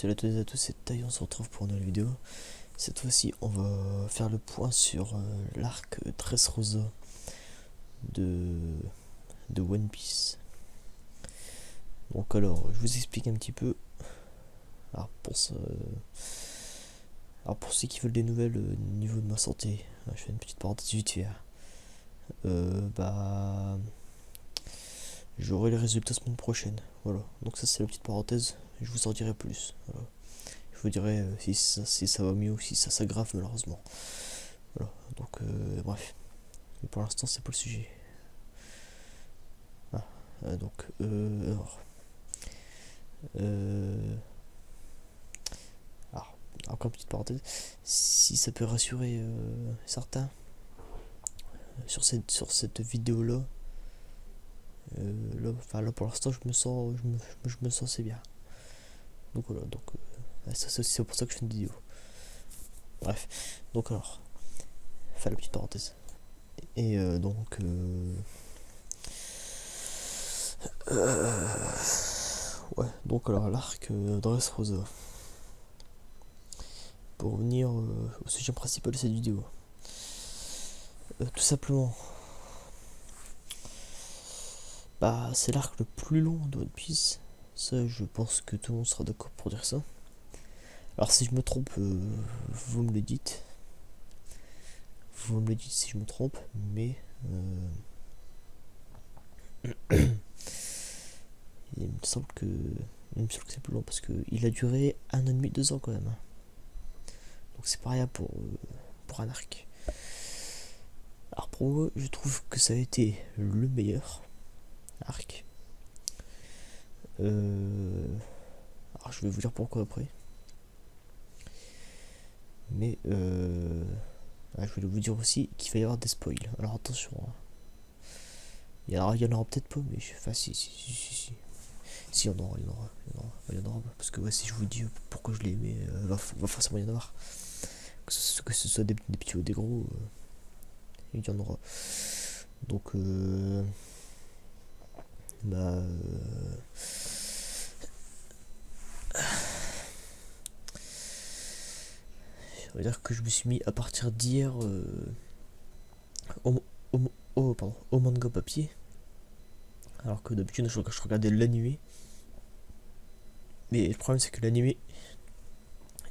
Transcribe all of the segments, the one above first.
Salut à toutes et à tous, c'est Taille, on se retrouve pour une nouvelle vidéo. Cette fois-ci, on va faire le point sur l'arc Dressrosa de, de One Piece. Donc alors, je vous explique un petit peu. Alors pour ceux qui veulent des nouvelles au niveau de ma santé, je fais une petite parenthèse vite fait. J'aurai les résultats semaine prochaine. Voilà, donc ça c'est la petite parenthèse, je vous en dirai plus. Voilà. Je vous dirai si ça va mieux ou si ça s'aggrave malheureusement. Voilà, donc bref. Mais pour l'instant c'est pas le sujet. Ah, alors, encore une petite parenthèse. Si ça peut rassurer certains sur cette vidéo là, là pour l'instant je me sens assez bien. Donc voilà, donc ça c'est aussi pour ça que je fais une vidéo. Bref, donc alors, enfin la petite parenthèse. Et ouais, donc alors l'arc Dressrosa. Pour revenir au sujet principal de cette vidéo. Tout simplement, c'est l'arc le plus long de One Piece. Ça, je pense que tout le monde sera d'accord pour dire ça. Alors si je me trompe, vous me le dites. Vous me le dites si je me trompe, mais il me semble que c'est plus long parce que il a duré 1 an et demi, 2 ans quand même. Donc c'est pas rien pour un arc. Alors pour moi, je trouve que ça a été le meilleur arc. Alors je vais vous dire pourquoi après. Mais je voulais vous dire aussi qu'il va y avoir des spoils. Alors attention. Hein. Il y en aura peut-être pas, mais enfin si. Si, il y en aura. Parce que ouais, si je vous dis pourquoi je l'ai aimé, va forcément y en avoir. Que ce soit des petits ou des gros, il y en aura. Donc on va dire que je me suis mis à partir d'hier au manga papier. Alors que d'habitude je regardais l'animé. Mais le problème c'est que l'animé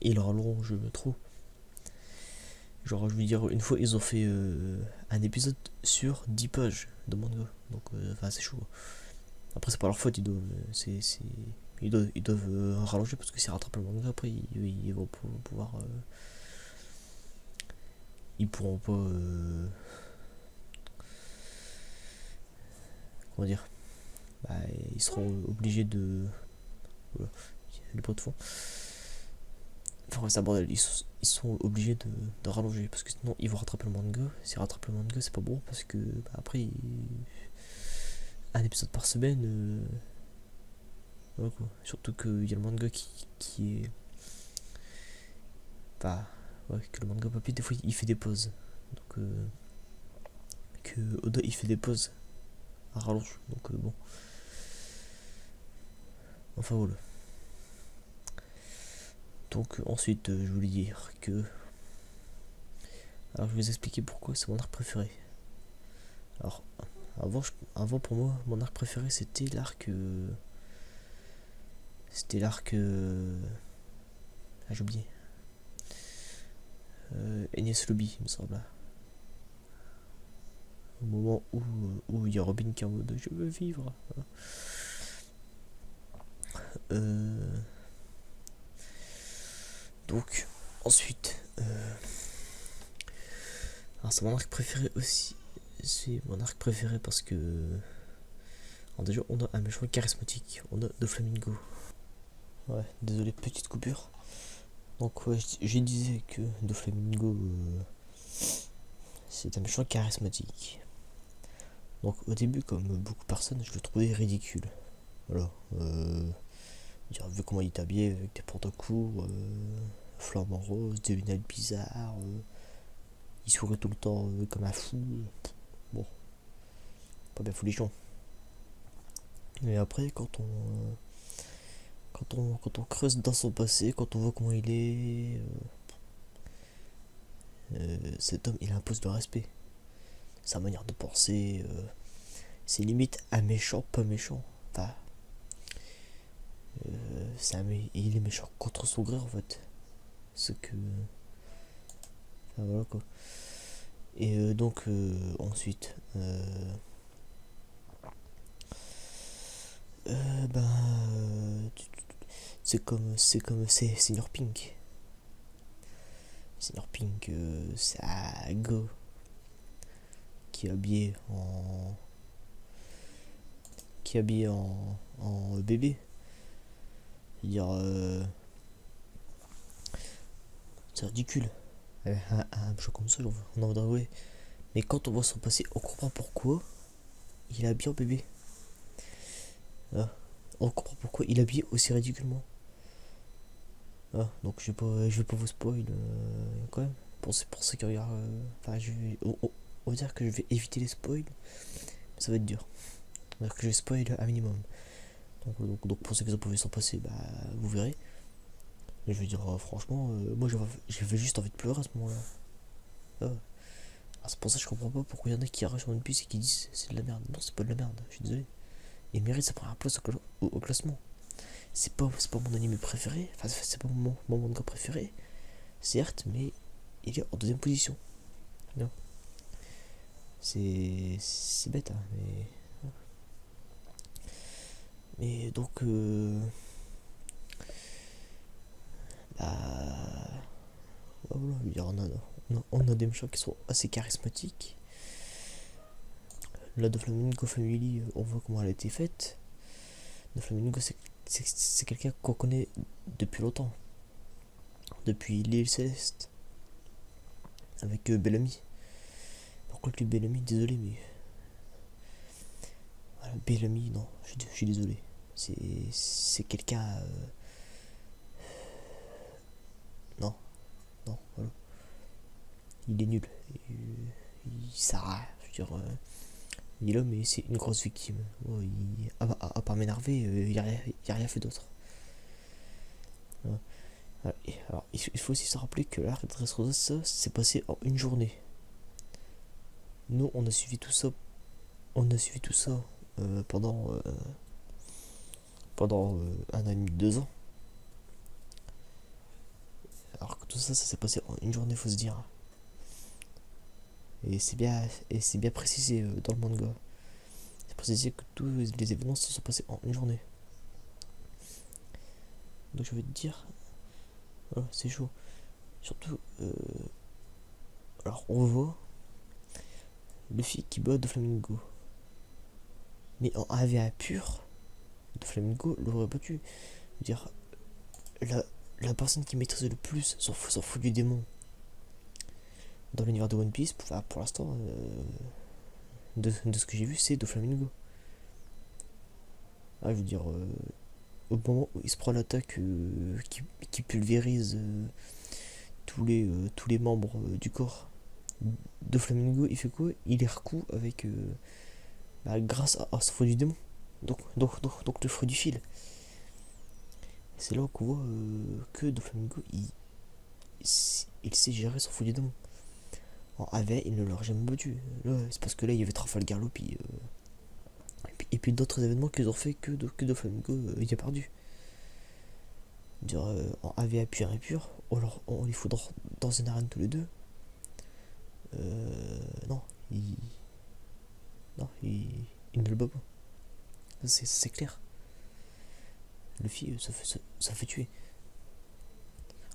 il rallonge trop. Genre je veux dire, une fois ils ont fait un épisode sur 10 pages de manga. Donc c'est chaud. Après c'est pas leur faute, ils doivent rallonger parce que c'est rattrapé le manga. Après ils vont pouvoir ils pourront pas comment dire, ils seront obligés de voilà, les pots de fond. Enfin c'est un bordel, ils sont obligés de rallonger parce que sinon ils vont rattraper le manga. Si rattraper le manga c'est pas bon parce que après un épisode par semaine voilà quoi. Surtout qu'il y a le manga qui est ouais, que le manga papier des fois il fait des pauses. Donc que Oda il fait des pauses à rallonge. Donc bon. Enfin voilà. Donc ensuite je voulais dire que alors je vais vous expliquer pourquoi c'est mon arc préféré. Alors avant pour moi mon arc préféré c'était l'arc j'ai oublié Enies Lobby il me semble. Au moment où il y a Robin qui est en mode je veux vivre. Donc ensuite alors c'est mon arc préféré aussi. C'est mon arc préféré parce que alors déjà on a un méchant charismatique, on a Doflamingo. Ouais, désolé, petite coupure. Donc ouais, je disais que Doflamingo c'est un méchant charismatique. Donc au début, comme beaucoup de personnes, je le trouvais ridicule. Voilà. Vu comment il est habillé avec des pantoufles flamants roses, des lunettes bizarres, il sourit tout le temps comme un fou. Bon, pas bien folichon. Et après, quand quand on creuse dans son passé, quand on voit comment il est, cet homme, il impose le respect. Sa manière de penser, c'est limite un méchant, pas méchant. Enfin, il est méchant contre son gré en fait. Ce que. Enfin, voilà quoi. Et donc, ensuite. Ben. C'est Senior Pink. Senior Pink, c'est un gars qui est habillé en. Qui est habillé en bébé. C'est-à-dire. C'est ridicule. Un choc comme ça, on en voudrait, ouais. Mais quand on voit son passé, on comprend pourquoi il est habillé en bébé. Ah. On comprend pourquoi il est habillé aussi ridiculement. Ah, donc je vais pas vous spoil quand même. Pour ceux qui regardent. Enfin, on va dire que je vais éviter les spoils. Mais ça va être dur. On va dire que je vais spoil un minimum. Donc pour ceux qui ont pu s'en passer, bah, vous verrez. Et je veux dire, franchement, moi j'avais juste envie de pleurer à ce moment-là. Ah. Ah, c'est pour ça que je comprends pas pourquoi il y en a qui arrachent One Piece et qui disent c'est de la merde. Non, c'est pas de la merde, je suis désolé. Il mérite sa première place au classement. C'est pas mon anime préféré, enfin c'est pas mon manga préféré, certes, mais il est en deuxième position. Non. C'est bête, hein, mais donc bah voilà, on a des méchants qui sont assez charismatiques. La Doflamingo Family, on voit comment elle a été faite. Doflamingo, c'est quelqu'un qu'on connaît depuis longtemps, depuis l'île Céleste, avec Bellamy. Pourquoi que Bellamy, désolé, mais voilà, Bellamy, non, je suis désolé. C'est quelqu'un. Non, non, voilà. Il est nul. Il sert à. Je veux dire, il est là, mais c'est une grosse victime. Oh, à part m'énerver, il n'y a rien fait d'autre. Voilà. Alors, il faut aussi se rappeler que l'arc de Dressrosa, ça s'est passé en une journée. Nous, on a suivi tout ça. On a suivi tout ça pendant un an et demi, 2 ans. Alors que tout ça, ça s'est passé en une journée, faut se dire. Et c'est bien précisé dans le manga. C'est précisé que tous les événements se sont passés en une journée. Donc je vais te dire, voilà, c'est chaud. Surtout, alors on voit Luffy qui bat Doflamingo. Mais en AVA pur, Doflamingo l'aurait battu. Je veux dire, la personne qui maîtrise le plus s'en fout du démon dans l'univers de One Piece, pour l'instant, de ce que j'ai vu, c'est Doflamingo. Ah, je veux dire, au moment où il se prend l'attaque qui pulvérise tous les membres du corps de Flamingo, il fait quoi? Il est recou avec grâce à ce fruit du démon, donc le fruit du fil. C'est là qu'on voit que Doflamingo il sait gérer son fruit du démon. En AV, il ne l'aurait jamais battu. Là, c'est parce que là il y avait Trafalgar Law et puis d'autres événements qu'ils ont fait que Doflamingo il a perdu. Dire, en AVA pur et pur, alors on les foudre dans une arène tous les deux. Non, il ne le bat pas. C'est clair. Luffy ça fait tuer.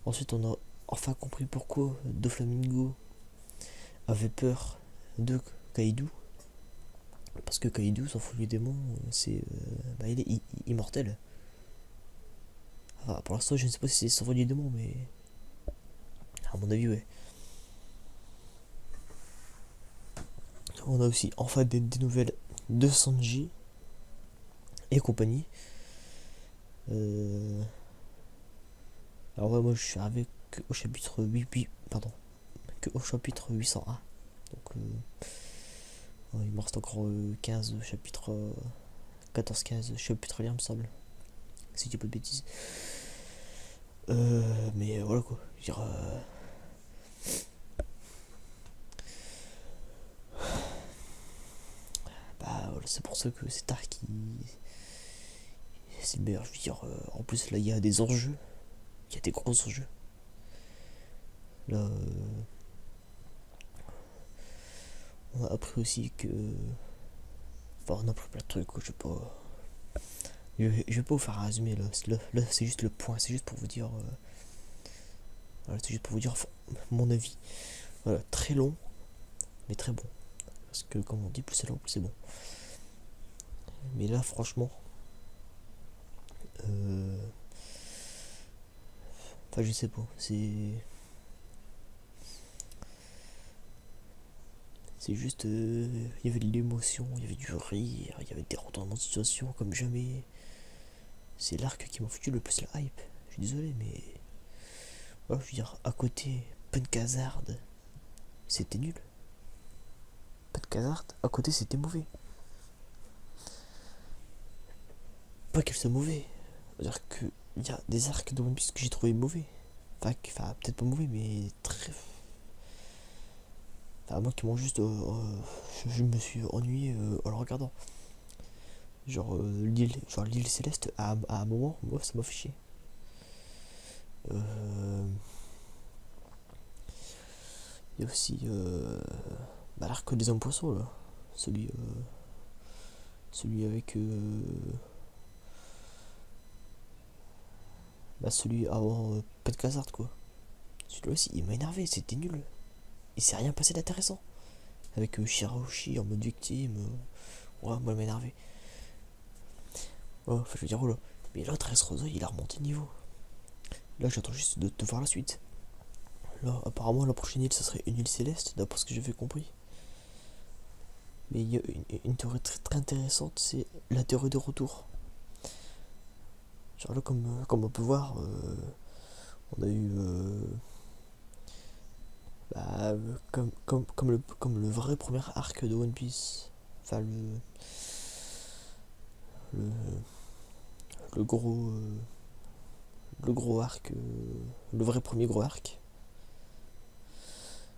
Ensuite, on a enfin compris pourquoi Doflamingo avait peur de Kaido. Parce que Kaido, son fout du démon, il est immortel. Enfin, pour l'instant, je ne sais pas si c'est son fout du démon, mais à mon avis, ouais. On a aussi enfin des nouvelles de Sanji et compagnie. Alors ouais, moi je suis arrivé au chapitre 801. Donc il me reste encore 15 chapitres, 14-15 chapitres là, il me semble. si je dis pas de bêtises. Mais voilà quoi, je veux dire, bah voilà, c'est pour ça que cet arc c'est le meilleur. Je veux dire, en plus là il y a des enjeux, il y a des gros enjeux. Là, on a appris aussi que, enfin on a appris plein de trucs, je sais pas. Je vais pas vous faire un résumé là c'est juste le point, c'est juste pour vous dire, voilà, c'est juste pour vous dire mon avis. Voilà, très long, mais très bon. Parce que comme on dit, plus c'est long, plus c'est bon. Mais là, franchement, enfin, je sais pas, c'est juste, il y avait de l'émotion, il y avait du rire, il y avait des retournements de situation comme jamais. C'est l'arc qui m'a foutu le plus la hype. Je suis désolé, mais voilà, je veux dire, à côté, Pencazard, c'était nul. Pencazard, à côté, c'était mauvais. Pas qu'elle soit mauvais, c'est-à-dire que il y a des arcs de One Piece que j'ai trouvé mauvais. Enfin, peut-être pas mauvais, mais très. Enfin, moi qui m'ont juste. Je me suis ennuyé en le regardant. L'île Céleste, à un moment, moi ça m'a fait chier. Il y a aussi bah, l'arc des hommes poissons là. Celui, celui avec. Bah, celui avant Pencazard quoi. Celui-là aussi, il m'a énervé, c'était nul. Il s'est rien passé d'intéressant. Avec Shirahoshi en mode victime. Ouais, moi, il m'a énervé. Ouais, enfin, je veux dire, oh là. Mais là, Dressrosa, il a remonté de niveau. Là, j'attends juste de voir la suite. Là, apparemment, la prochaine île, ça serait une île céleste, d'après ce que j'avais compris. Mais il y a une théorie très, très intéressante, c'est la théorie de retour. Genre là, comme on peut voir, on a eu. Bah, comme le vrai premier arc de One Piece. Enfin, le, le gros. Le gros arc. Le vrai premier gros arc.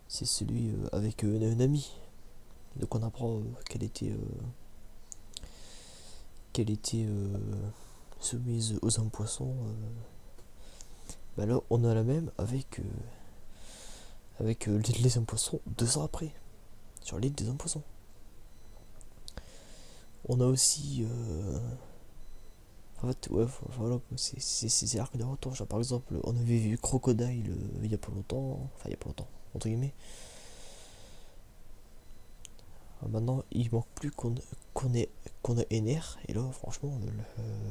C'est celui avec Nami. Donc on apprend qu'elle était soumise aux hommes poissons. Bah là on a la même avec les hommes poissons 2 ans après sur l'île des hommes poissons. On a aussi en fait ouais voilà c'est l'arc de retour. Genre par exemple on avait vu Crocodile il y a pas longtemps, enfin il y a pas longtemps entre guillemets. Maintenant, il manque plus qu'on ait Ener, et là, franchement,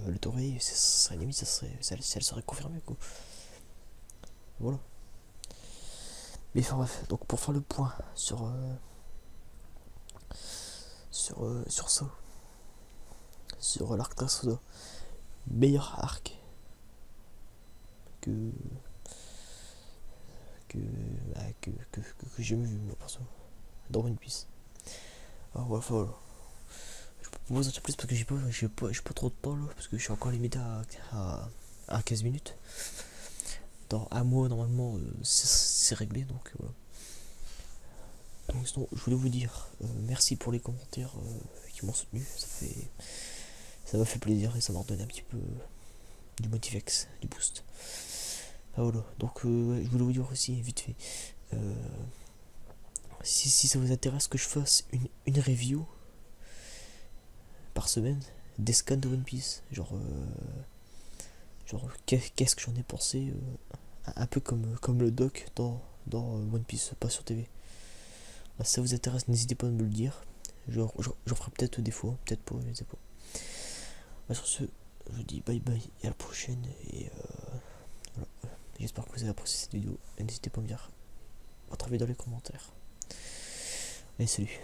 le Torrey, ça serait limite, elle serait confirmée, quoi. Voilà. Mais enfin bref, donc pour faire le point sur ça, sur l'arc Dressrosa, meilleur arc que que, bah, que j'ai jamais vu, moi, perso, dans One Piece. Alors voilà. Je peux pas vous en dire plus parce que j'ai pas trop de temps là, parce que je suis encore limité à 15 minutes. Dans un mois, normalement, c'est réglé, donc voilà. Donc sinon, je voulais vous dire merci pour les commentaires qui m'ont soutenu. Ça m'a fait plaisir et ça m'a redonné un petit peu du motivex, du boost. Ah voilà, donc je voulais vous dire aussi vite fait, si ça vous intéresse que je fasse une review par semaine des scans de One Piece, genre qu'est-ce que j'en ai pensé, un peu comme le doc dans One Piece Passion TV. Bah, si ça vous intéresse, n'hésitez pas à me le dire. J'en ferai peut-être des fois, peut-être pas, je ne sais pas. Bah, sur ce, je vous dis bye bye et à la prochaine. Et voilà. J'espère que vous avez apprécié cette vidéo. Et n'hésitez pas à me dire votre avis dans les commentaires. Allez, salut.